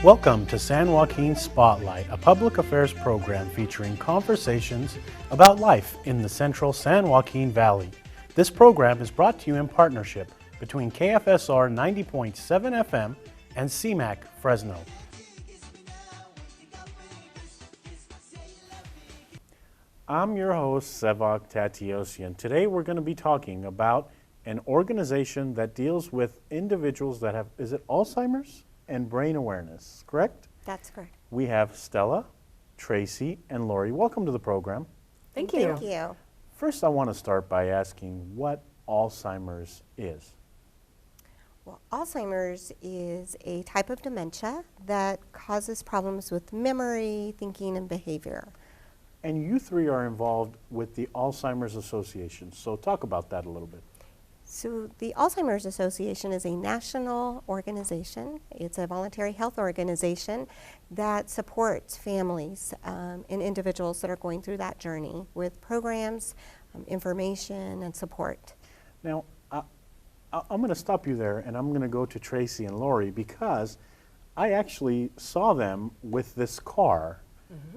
Welcome to San Joaquin Spotlight, a public affairs program featuring conversations about life in the central San Joaquin Valley. This program is brought to you in partnership between KFSR 90.7 FM and CMAC Fresno. I'm your host, Sevag Tateosian. Today we're going to be talking about an organization that deals with individuals that have, is it Alzheimer's and brain awareness, correct? That's correct. We have Stella, Tracie, and Lori. Welcome to the program. Thank you. Thank you. First, I want to start by asking what Alzheimer's is. Well, Alzheimer's is a type of dementia that causes problems with memory, thinking, and behavior. And you three are involved with the Alzheimer's Association, so talk about that a little bit. So the Alzheimer's Association is a national organization. It's a voluntary health organization that supports families and individuals that are going through that journey with programs, information, and support. Now, I'm going to stop you there, and I'm going to go to Tracie and Lori because I actually saw them with this car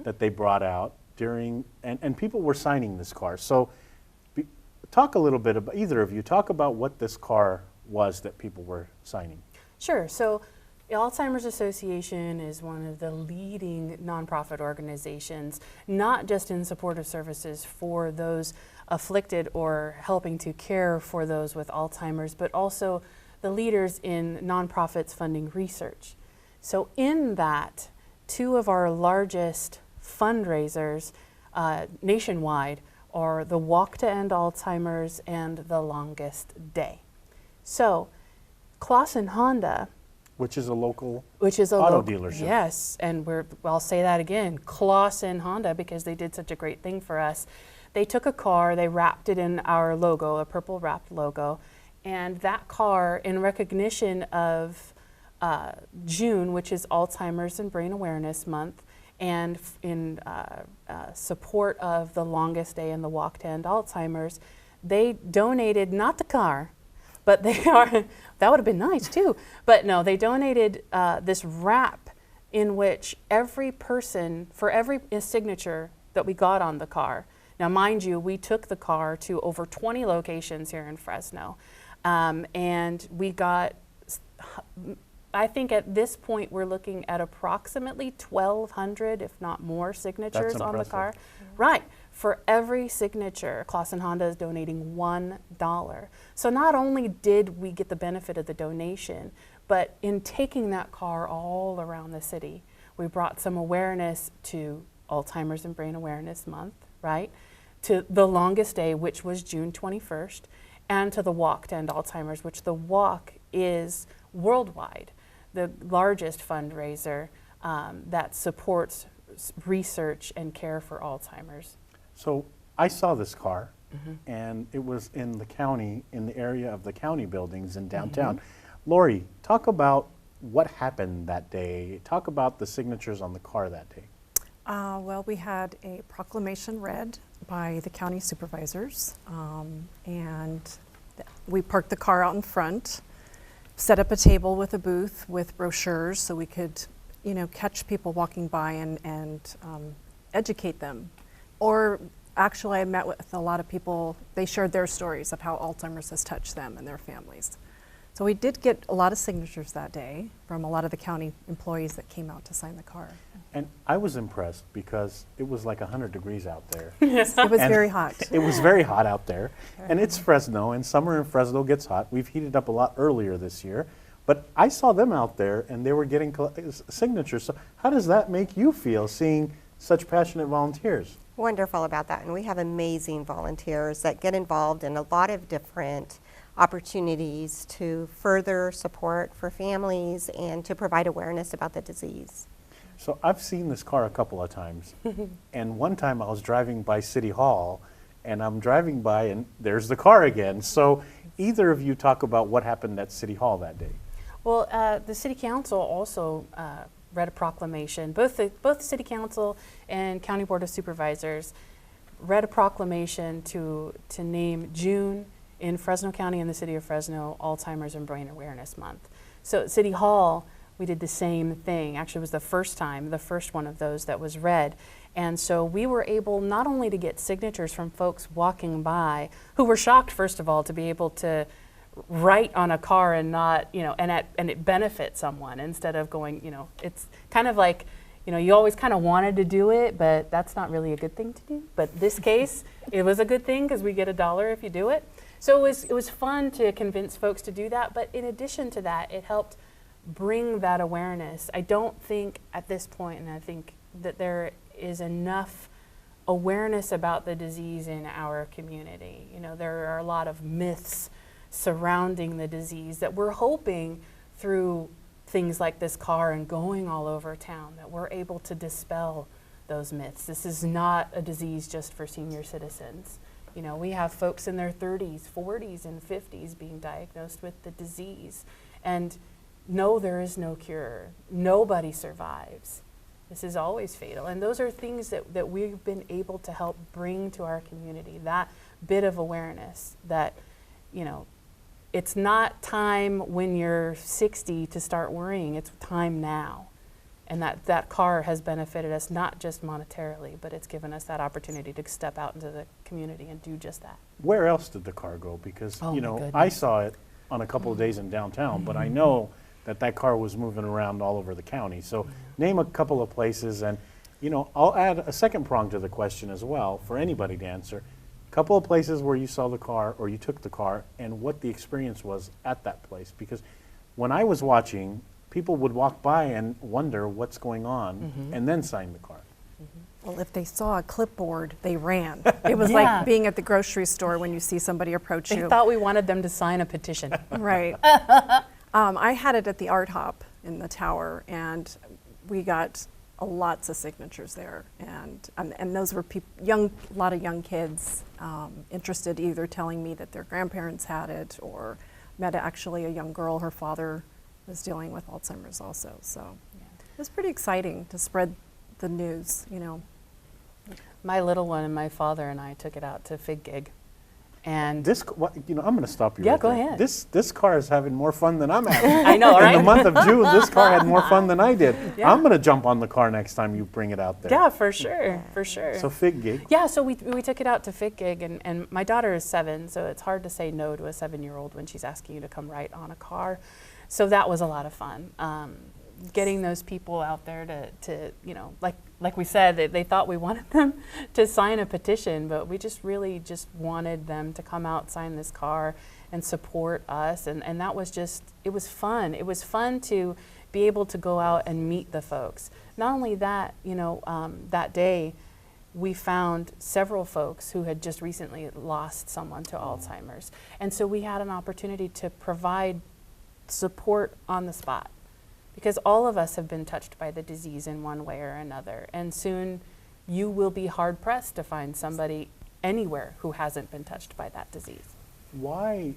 that they brought out during, and people were signing this car. So talk a little bit about, either of you, talk about what this car was that people were signing. Sure. So the Alzheimer's Association is one of the leading nonprofit organizations, not just in supportive services for those afflicted or helping to care for those with Alzheimer's, but also the leaders in nonprofits funding research. So in that, two of our largest fundraisers nationwide are the Walk to End Alzheimer's and the Longest Day. So Clausen Honda, Which is a local auto dealership. Yes, and I'll say that again, Clausen Honda, because they did such a great thing for us. They took a car, they wrapped it in our logo, a purple wrapped logo, and that car, in recognition of June, which is Alzheimer's and Brain Awareness Month, and in support of the Longest Day and the Walk to End Alzheimer's, they donated, not the car, but they are, that would have been nice too, but no, they donated this wrap in which every person, for every signature that we got on the car, now mind you, we took the car to over 20 locations here in Fresno, and we got, I think at this point we're looking at approximately 1,200, if not more, signatures on the car. Right. For every signature, Clausen Honda is donating $1. So not only did we get the benefit of the donation, but in taking that car all around the city, we brought some awareness to Alzheimer's and Brain Awareness Month, right? To the Longest Day, which was June 21st, and to the Walk to End Alzheimer's, which the walk is worldwide the largest fundraiser that supports research and care for Alzheimer's. So I saw this car, and it was in the county, in the area of the county buildings in downtown. Lori, talk about what happened that day. Talk about the signatures on the car that day. Well, we had a proclamation read by the county supervisors, and we parked the car out in front, set up a table with a booth with brochures so we could, catch people walking by and educate them. Or actually, I met with a lot of people, they shared their stories of how Alzheimer's has touched them and their families. So we did get a lot of signatures that day from a lot of the county employees that came out to sign the car. And I was impressed because it was like 100 degrees out there. Yes, it was very hot. It was very hot out there. And it's Fresno, and summer in Fresno gets hot. We've heated up a lot earlier this year. But I saw them out there, and they were getting signatures. So how does that make you feel, seeing such passionate volunteers? Wonderful about that. And we have amazing volunteers that get involved in a lot of different opportunities to further support for families and to provide awareness about the disease. So I've seen this car a couple of times, and one time I was driving by City Hall, and I'm driving by, and there's the car again. So either of you talk about what happened at City Hall that day. Well, the City Council also read a proclamation. Both the City Council and County Board of Supervisors read a proclamation to name June in Fresno County and the City of Fresno Alzheimer's and Brain Awareness Month. So at City Hall, we did the same thing. Actually, it was the first one of those that was read. And so we were able not only to get signatures from folks walking by who were shocked, first of all, to be able to write on a car and not, and it benefits someone instead of going, it's kind of like, you always kind of wanted to do it, but that's not really a good thing to do. But this case, it was a good thing because we get $1 if you do it. So it was fun to convince folks to do that. But in addition to that, it helped bring that awareness. I don't think at this point, and I think that there is enough awareness about the disease in our community. There are a lot of myths surrounding the disease that we're hoping through things like this car and going all over town that we're able to dispel those myths. This is not a disease just for senior citizens. We have folks in their 30s, 40s, and 50s being diagnosed with the disease. And no, there is no cure. Nobody survives. This is always fatal. And those are things that we've been able to help bring to our community, that bit of awareness that, it's not time when you're 60 to start worrying, it's time now. And that car has benefited us not just monetarily, but it's given us that opportunity to step out into the community and do just that. Where else did the car go? Because, Oh, my goodness. I saw it on a couple of days in downtown, but I know that car was moving around all over the county. So name a couple of places, and, I'll add a second prong to the question as well for anybody to answer. Couple of places where you saw the car or you took the car and what the experience was at that place. Because when I was watching, people would walk by and wonder what's going on and then sign the car. Well, if they saw a clipboard, they ran. It was Yeah. like being at the grocery store when you see somebody approach They you. thought we wanted them to sign a petition. Right. I had it at the Art Hop in the tower, and we got lots of signatures there, and those were a lot of young kids interested, either telling me that their grandparents had it, or met actually a young girl. Her father was dealing with Alzheimer's also, so it was pretty exciting to spread the news. My little one and my father and I took it out to Fig Gig. And I'm going to stop you. Yeah, right go there. ahead. This car is having more fun than I'm having. I know, right? In the month of June, this car had more fun than I did. Yeah. I'm going to jump on the car next time you bring it out there. Yeah, for sure, for sure. So Fig Gig. Yeah, so we took it out to Fig Gig, and my daughter is 7, so it's hard to say no to a 7-year-old when she's asking you to come write on a car. So that was a lot of fun. Getting those people out there to like we said, they thought we wanted them to sign a petition, but we just really wanted them to come out, sign this car, and support us. And that was it was fun. It was fun to be able to go out and meet the folks. Not only that, that day, we found several folks who had just recently lost someone to Alzheimer's. And so we had an opportunity to provide support on the spot, because all of us have been touched by the disease in one way or another. And soon you will be hard pressed to find somebody anywhere who hasn't been touched by that disease. Why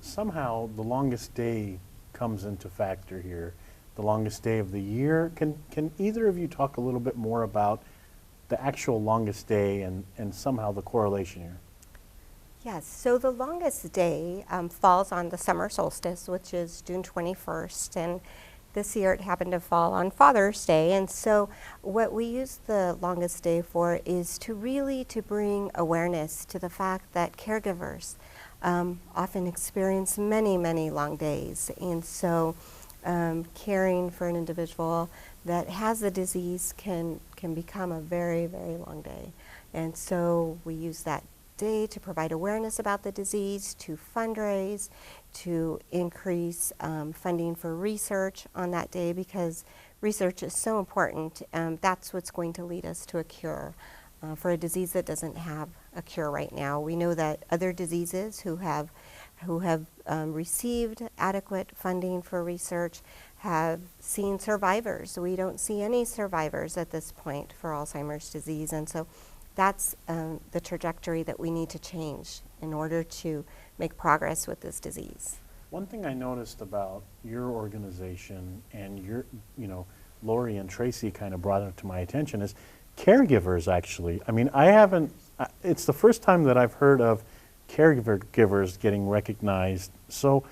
somehow the longest day comes into factor here, the longest day of the year? Can either of you talk a little bit more about the actual longest day and somehow the correlation here? Yes, so the longest day falls on the summer solstice, which is June 21st, and this year it happened to fall on Father's Day. And so what we use the longest day for is to bring awareness to the fact that caregivers often experience many, many long days. And so caring for an individual that has the disease can become a very, very long day. And so we use that day to provide awareness about the disease, to fundraise, to increase funding for research on that day, because research is so important. That's what's going to lead us to a cure for a disease that doesn't have a cure right now. We know that other diseases who have received adequate funding for research have seen survivors. We don't see any survivors at this point for Alzheimer's disease, and so that's the trajectory that we need to change in order to make progress with this disease. One thing I noticed about your organization and Lori and Tracie kind of brought it to my attention is caregivers actually. I mean, it's the first time that I've heard of caregivers getting recognized. So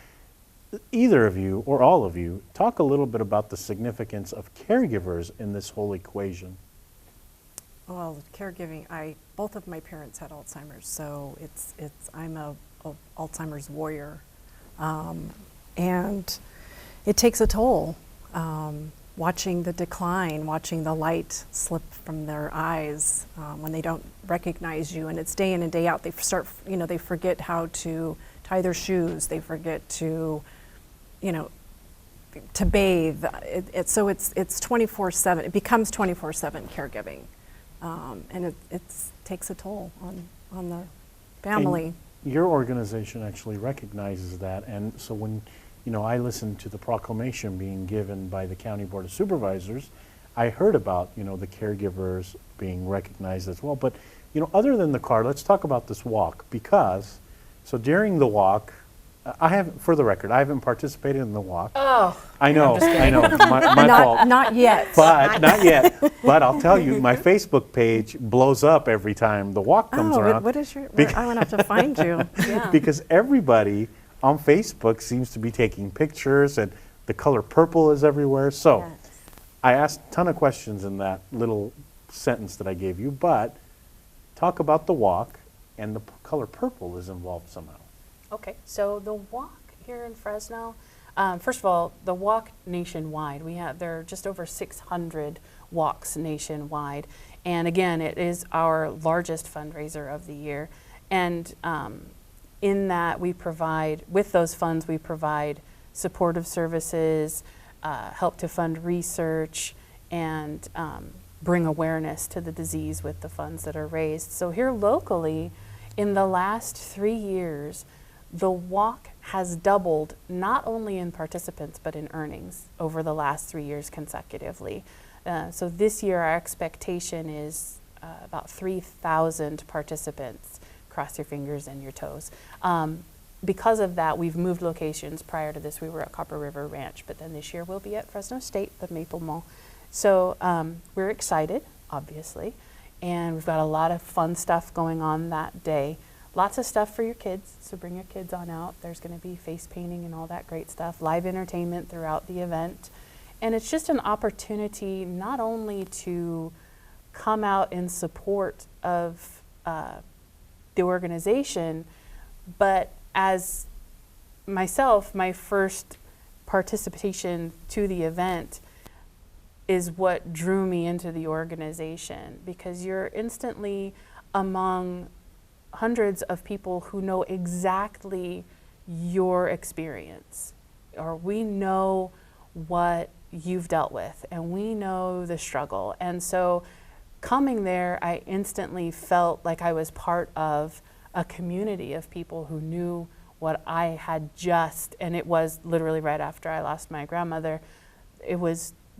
either of you or all of you talk a little bit about the significance of caregivers in this whole equation. Well, caregiving, both of my parents had Alzheimer's, so I'm a Alzheimer's warrior. And it takes a toll, watching the decline, watching the light slip from their eyes when they don't recognize you, and it's day in and day out. They they forget how to tie their shoes, they forget to, to bathe. So it's 24/7, it becomes 24/7 caregiving. And it takes a toll on the family. And your organization actually recognizes that, and so when I listened to the proclamation being given by the County Board of Supervisors, I heard about the caregivers being recognized as well. But other than the car, let's talk about this walk, because so during the walk, for the record, I haven't participated in the walk. Oh, I know, my fault. Not yet. But not yet. But I'll tell you, my Facebook page blows up every time the walk comes around. What is your? I want to have to find you. yeah. Because everybody on Facebook seems to be taking pictures, and the color purple is everywhere. So Yes. I asked a ton of questions in that little sentence that I gave you, but talk about the walk, and the color purple is involved somehow. Okay, so the walk here in Fresno, first of all, the walk nationwide, there are just over 600 walks nationwide. And again, it is our largest fundraiser of the year. And in that with those funds, we provide supportive services, help to fund research, and bring awareness to the disease with the funds that are raised. So here locally, in the last 3 years, the walk has doubled, not only in participants, but in earnings over the last 3 years consecutively. So this year, our expectation is about 3,000 participants. Cross your fingers and your toes. Because of that, we've moved locations. Prior to this, we were at Copper River Ranch, but then this year we'll be at Fresno State, the Maple Mall. So we're excited, obviously, and we've got a lot of fun stuff going on that day. Lots of stuff for your kids, so bring your kids on out. There's going to be face painting and all that great stuff, live entertainment throughout the event. And it's just an opportunity not only to come out in support of the organization, but as myself, my first participation to the event is what drew me into the organization, because you're instantly among hundreds of people who know exactly your experience, or we know what you've dealt with, and we know the struggle. And so coming there, I instantly felt like I was part of a community of people who knew what I had and it was literally right after I lost my grandmother,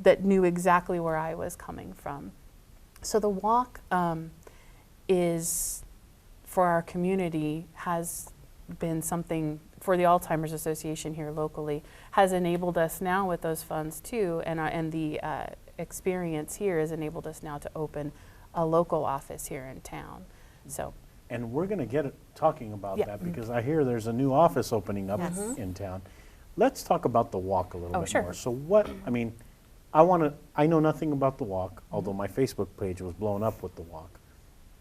that knew exactly where I was coming from. So the walk is, for our community, has been something, for the Alzheimer's Association here locally, has enabled us now with those funds too, and the experience here has enabled us now to open a local office here in town. So. And we're going to get talking about Yeah. that, because I hear there's a new office opening up Yes. in town. Let's talk about the walk a little bit sure. more. So I know nothing about the walk, although my Facebook page was blown up with the walk.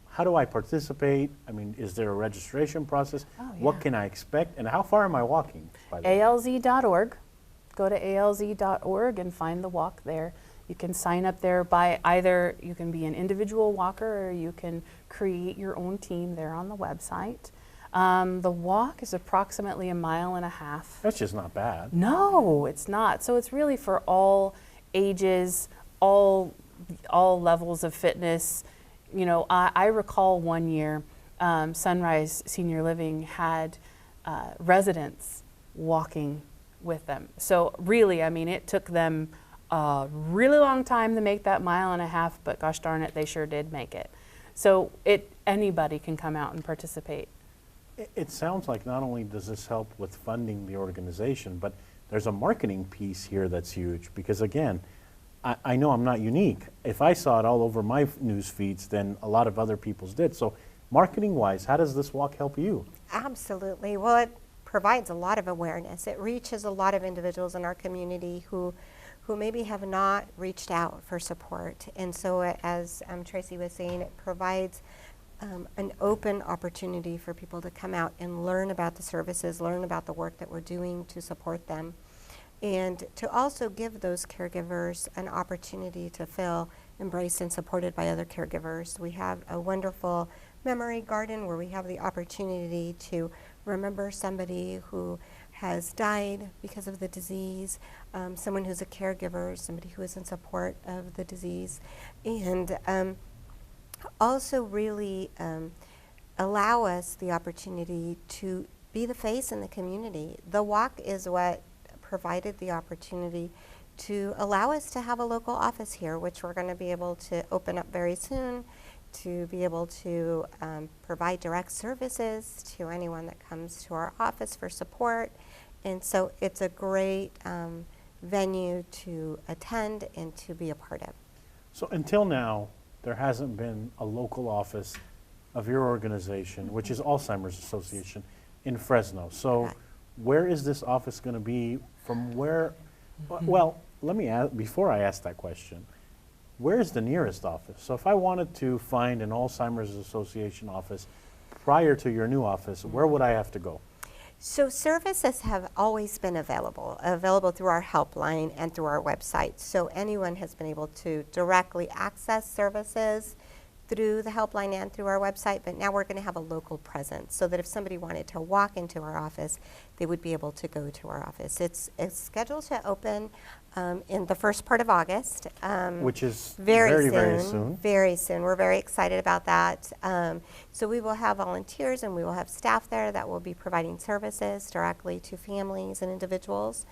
How do I participate? Is there a registration process? Oh, What yeah. can I expect? And how far am I walking, by the way? ALZ.org. Go to ALZ.org and find the walk there. You can sign up there by either, you can be an individual walker, or you can create your own team there on the website. The walk is approximately 1.5 miles. That's just not bad. No, it's not. So it's really for all ages, all levels of fitness. I recall one year, Sunrise Senior Living had residents walking with them. So really, it took them a really long time to make that 1.5 miles, but gosh darn it, they sure did make it. So anybody can come out and participate. It sounds like not only does this help with funding the organization, but there's a marketing piece here that's huge, because again, I know I'm not unique. If I saw it all over my news feeds, then a lot of other people's did. So marketing-wise, how does this walk help you? Absolutely. Well, it provides a lot of awareness. It reaches a lot of individuals in our community who maybe have not reached out for support. And so as Tracie was saying, it provides an open opportunity for people to come out and learn about the services, learn about the work that we're doing to support them, and to also give those caregivers an opportunity to feel embraced and supported by other caregivers. We have a wonderful memory garden where we have the opportunity to remember somebody who has died because of the disease, someone who's a caregiver, somebody who is in support of the disease, and also really allow us the opportunity to be the face in the community. The walk is what provided the opportunity to allow us to have a local office here, which we're going to be able to open up very soon, to be able to provide direct services to anyone that comes to our office for support. And so it's a great venue to attend and to be a part of. So until now, there hasn't been a local office of your organization, which is Alzheimer's Association, in Fresno. So Correct. where is this office going to be? From where? Well, let me ask, before I ask that question, where is the nearest office? So if I wanted to find an Alzheimer's Association office prior to your new office, where would I have to go? So services have always been available through our helpline and through our website. So anyone has been able to directly access services through the helpline and through our website, but now we're going to have a local presence so that if somebody wanted to walk into our office, they would be able to go to our office. It's scheduled to open in the first part of August. Which is very very soon. soon. Very soon. We're very excited about that. So we will have volunteers and we will have staff there that will be providing services directly to families and individuals.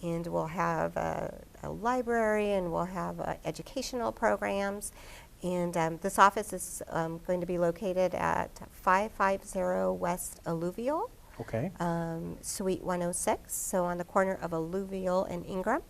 And we'll have a library and we'll have educational programs. And this office is going to be located at 550 West Alluvial, Okay. Suite 106, so on the corner of Alluvial and Ingram.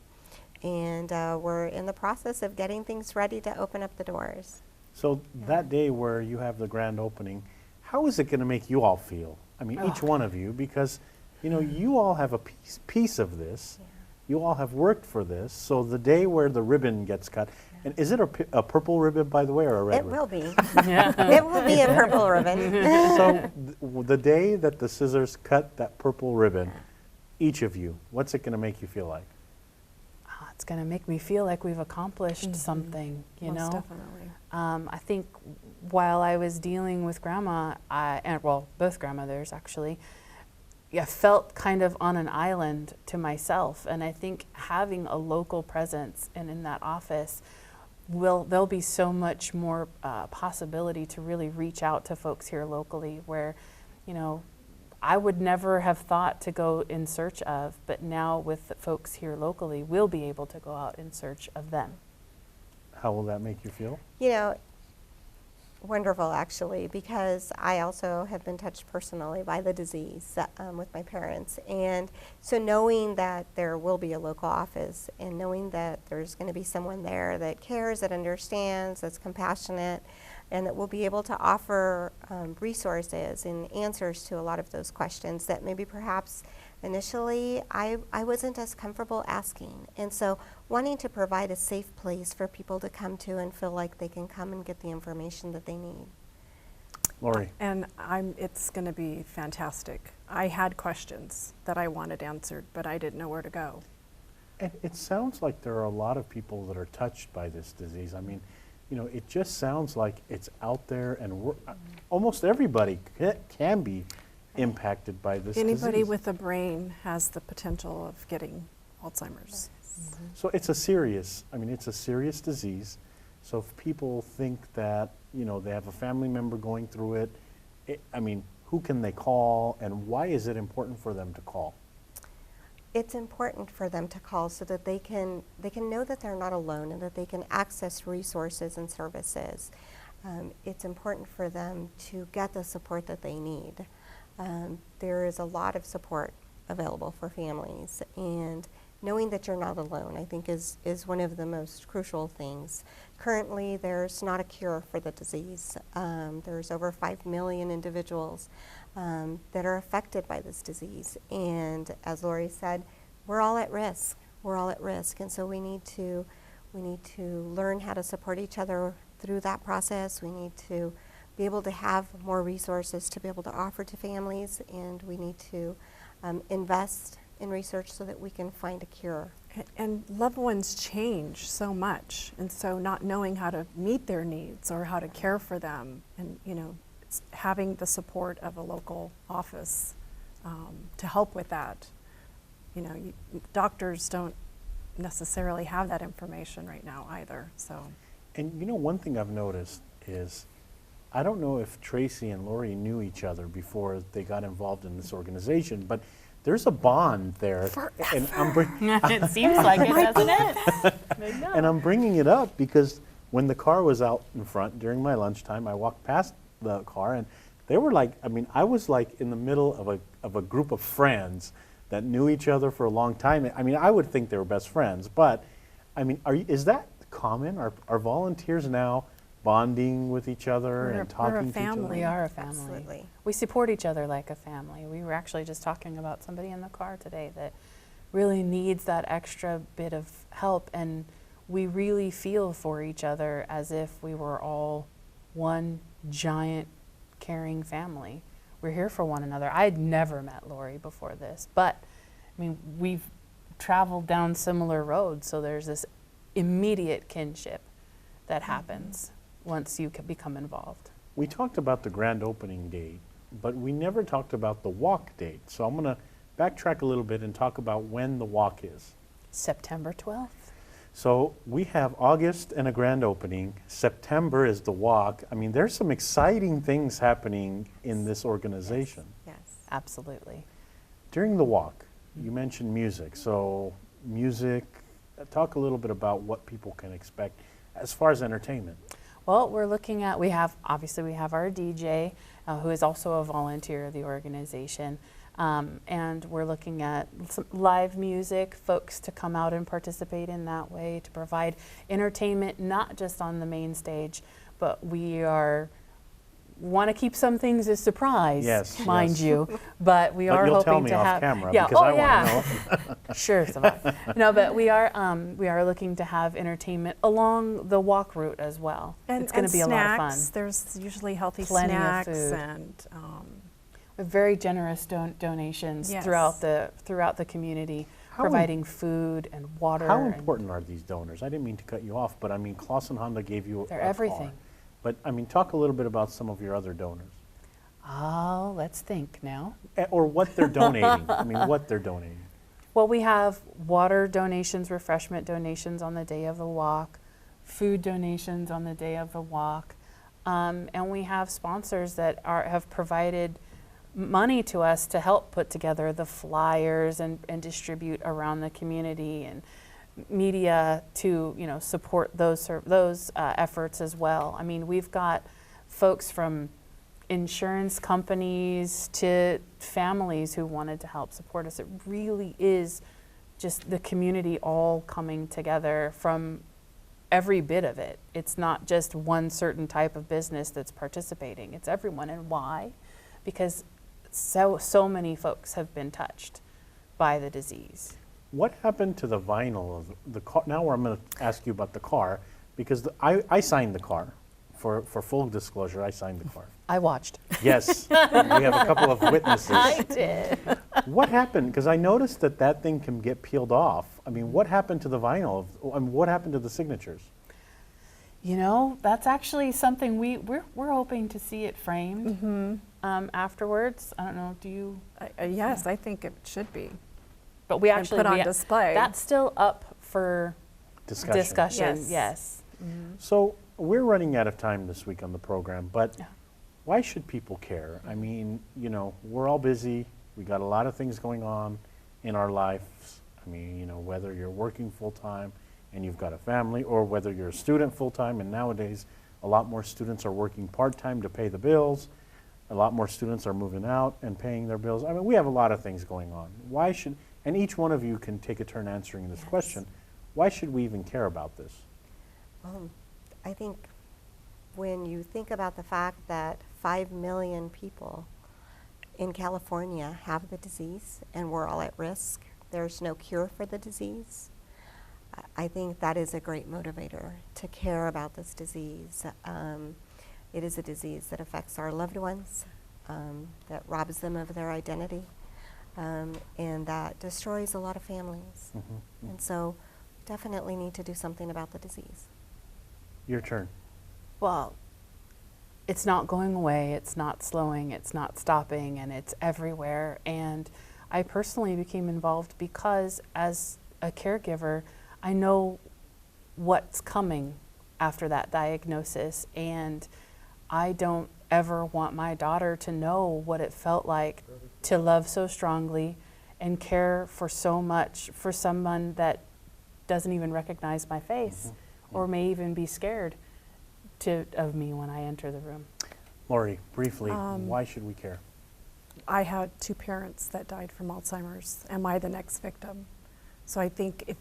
And we're in the process of getting things ready to open up the doors. So that day where you have the grand opening, how is it going to make you all feel? I mean, each one of you, because you all have a piece of this. You all have worked for this. So the day where the ribbon gets cut, and is it a purple ribbon, by the way, or a red It ribbon? will be. It will be a purple ribbon. So the day that the scissors cut that purple ribbon, each of you, what's it going to make you feel like? It's going to make me feel like we've accomplished something, you Most know? definitely. I think while I was dealing with Grandma, both grandmothers actually, I felt kind of on an island to myself. And I think having a local presence and in that office, there'll be so much more possibility to really reach out to folks here locally where, I would never have thought to go in search of, but now with the folks here locally, we'll be able to go out in search of them. How will that make you feel? Wonderful, actually, because I also have been touched personally by the disease with my parents. And so knowing that there will be a local office and knowing that there's going to be someone there that cares, that understands, that's compassionate, and that will be able to offer resources and answers to a lot of those questions that maybe perhaps initially I wasn't as comfortable asking. And so wanting to provide a safe place for people to come to and feel like they can come and get the information that they need. Lori. And it's going to be fantastic. I had questions that I wanted answered, but I didn't know where to go. And it sounds like there are a lot of people that are touched by this disease. I mean, it just sounds like it's out there, and almost everybody can be impacted by this Anybody disease. with a brain has the potential of getting Alzheimer's. So it's a serious disease. So if people think that, they have a family member going through it, who can they call, and why is it important for them to call? It's important for them to call so that they can know that they're not alone and that they can access resources and services. It's important for them to get the support that they need. There is a lot of support available for families, and knowing that you're not alone, I think, is one of the most crucial things. Currently, there's not a cure for the disease. There's over 5 million individuals that are affected by this disease. And as Lori said, we're all at risk. We're all at risk, and so we need to learn how to support each other through that process. We need to be able to have more resources to be able to offer to families, and we need to invest in research so that we can find a cure. And loved ones change so much, and so not knowing how to meet their needs or how to care for them, and it's having the support of a local office to help with that. Doctors don't necessarily have that information right now either. So. And one thing I've noticed is, I don't know if Tracie and Lori knew each other before they got involved in this organization, but there's a bond there. Forever. And It seems like it, doesn't it? And I'm bringing it up because when the car was out in front during my lunchtime, I walked past the car and they were like, I was like in the middle of a group of friends that knew each other for a long time. I would think they were best friends, but is that common? Are volunteers now bonding with each other and talking to each other? We are a family. Absolutely. We support each other like a family. We were actually just talking about somebody in the car today that really needs that extra bit of help, and we really feel for each other as if we were all one giant caring family. We're here for one another. I had never met Lori before this, but we've traveled down similar roads, so there's this immediate kinship that happens once you become involved. We talked about the grand opening date, but we never talked about the walk date. So I'm going to backtrack a little bit and talk about when the walk is. September 12th. So we have August and a grand opening. September is the walk. There's some exciting things happening in this organization. Yes. Absolutely. During the walk, you mentioned music. So music, talk a little bit about what people can expect as far as entertainment. Well, we're looking at, we have our DJ, who is also a volunteer of the organization. And we're looking at some live music, folks to come out and participate in that way, to provide entertainment, not just on the main stage, but we want to keep some things a surprise, mind you. But we are you'll hoping tell me to off have camera yeah, because oh I yeah, want to know. Sure, Sevag. No, but we are looking to have entertainment along the walk route as well. It's going to be snacks. a lot of fun. There's usually healthy Plenty snacks of food. and. With very generous donations Yes. throughout the community, providing food and water. How and important are these donors? I didn't mean to cut you off, but Clausen Honda gave you They're a car. everything. But talk a little bit about some of your other donors. Oh, let's think now. Or what they're donating. What they're donating. Well, we have water donations, refreshment donations on the day of the walk, food donations on the day of the walk, and we have sponsors that have provided money to us to help put together the flyers and distribute around the community, and media to support those efforts as well. We've got folks from insurance companies to families who wanted to help support us. It really is just the community all coming together from every bit of it. It's not just one certain type of business that's participating. It's everyone. And why? Because so many folks have been touched by the disease. What happened to the vinyl of the car? Now I'm going to ask you about the car, because I signed the car. For full disclosure, I signed the car. I watched. Yes, we have a couple of witnesses. I did. What happened? Because I noticed that thing can get peeled off. What happened to the vinyl? What happened to the signatures? That's actually something we're hoping to see it framed afterwards. I don't know. Do you? Yes, I think it should be. But we actually put on display. That's still up for discussion. Yes. Yes. So we're running out of time this week on the program, but why should people care? We're all busy. We got a lot of things going on in our lives. Whether you're working full time and you've got a family, or whether you're a student full time, and nowadays a lot more students are working part time to pay the bills. A lot more students are moving out and paying their bills. We have a lot of things going on. Why should, and each one of you can take a turn answering this question, why should we even care about this? I think when you think about the fact that 5 million people in California have the disease, and we're all at risk. There's no cure for the disease. I think that is a great motivator to care about this disease. It is a disease that affects our loved ones, that robs them of their identity, and that destroys a lot of families. And so definitely need to do something about the disease. Your turn. Well, it's not going away, it's not slowing, it's not stopping, and it's everywhere. And I personally became involved because as a caregiver, I know what's coming after that diagnosis, and I don't ever want my daughter to know what it felt like to love so strongly and care for so much for someone that doesn't even recognize my face or may even be scared of me when I enter the room. Lori, briefly, why should we care? I had 2 parents that died from Alzheimer's. Am I the next victim? So I think if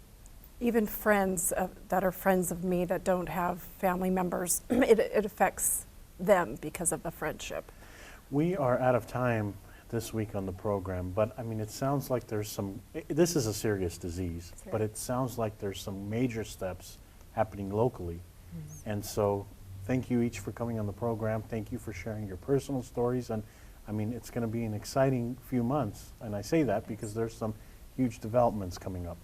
even friends that are friends of me that don't have family members, it affects them because of the friendship. We are out of time this week on the program, but I mean, it sounds like there's some, this is a serious disease, but it sounds like there's some major steps happening locally. And so thank you each for coming on the program. Thank you for sharing your personal stories. And I mean, it's going to be an exciting few months. And I say that because there's some huge developments coming up.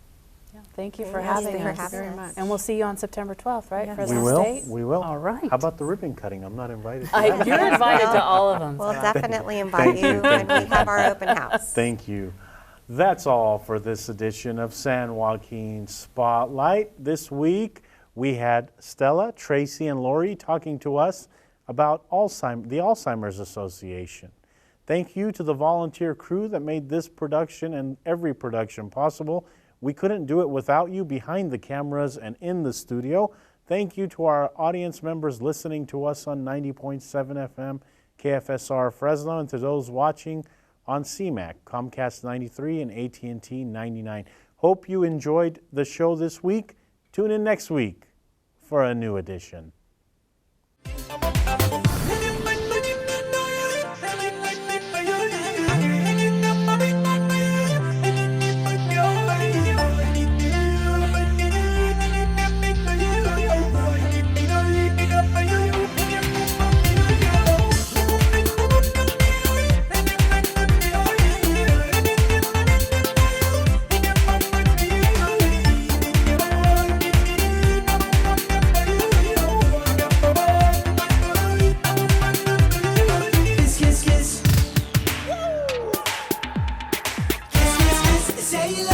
Yeah, thank you for Yes, having thank you for us. having very us. much. And we'll see you on September 12th, right? Yes. President's We will. Day? We will. All right. How about the ribbon cutting? I'm not invited. to that. You're invited to all of them. We'll so. definitely invite you when we have our open house. Thank you. That's all for this edition of San Joaquin Spotlight. This week, we had Stella, Tracie, and Lori talking to us about the Alzheimer's Association. Thank you to the volunteer crew that made this production and every production possible. We couldn't do it without you behind the cameras and in the studio. Thank you to our audience members listening to us on 90.7 FM, KFSR Fresno, and to those watching on CMAC, Comcast 93 and AT&T 99. Hope you enjoyed the show this week. Tune in next week for a new edition. Say you love